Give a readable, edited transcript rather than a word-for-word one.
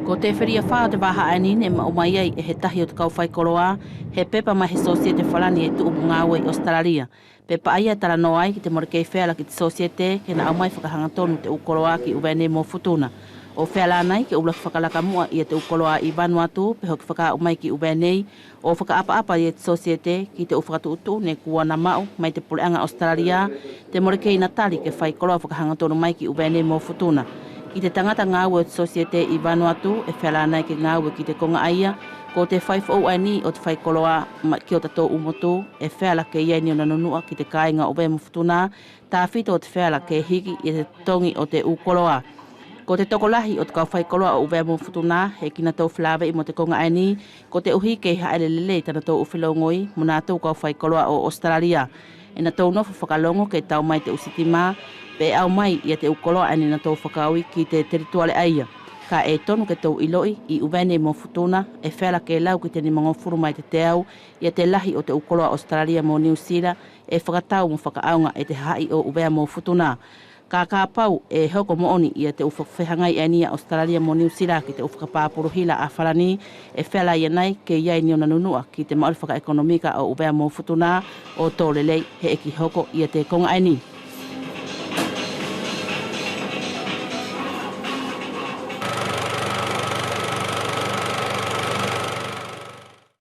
Ko te whiria whaa te waha ani ne maumai ai e he tahi o te kau whaikoloa, he pepa mai he sosiete whalani e tuupu ngāwe i Australia. Pepa aia TALANOA ai ki te morekei whēla ki te sosiete ke na aumai whakahanga tonu te ukoloa ki uwene mō futuna. O whēla nei ke ula whakalaka mua i te ukoloa i Manatu'i pe hoki whaka umai ki uwenei o whakaapa-apa i te sosiete ki te ufakatuutu ne kua na mau mai te puleanga Australia te morekei natali ke whaikoloa whakahanga tonu mai ki uwene mō futuna. Ki te tangata ngāwe o te sosiete i Manatu'i e whēla nei ke ngāwe ki te konga aia, ko te whaifo ai o te whaikoloa ki o tatou umotu e whēla ke iai ni o nanunua ki te kāinga o wēmu futuna, tā whito o te whēla ke hiki i te tongi o te ukoloa. Ko te tokolahi o te kau whaikoloa o wēmu futuna he kina tau whilawe i mo te konga aini, ko te uhi ke haere lele tana tau uwhilongoi muna tau kau whaikoloa o Australia. E na tau nofu whakalongo ke tau mai te usitima, pe au mai i te ukoloa ani na tau whakaui ki te terituale aia. Ka e tonu ke tau iloi i uwene mo futuna e whela ke lau ki te ni mangofuru mai te teau i te lahi o te ukoloa Australia mo New Zealand e whakatau mo whakaaunga e te hai o uwea mo futuna. Ka pau e hoko mooni i te uwhawhehangai ania Australia mo New Zealand ki te uwhakapāpuruhila a whalani e whela i nei ke iai ni o nanunua ki te maori whaka ekonomika o uwea mo futuna o tōlelei he eki hoko i te konga aini.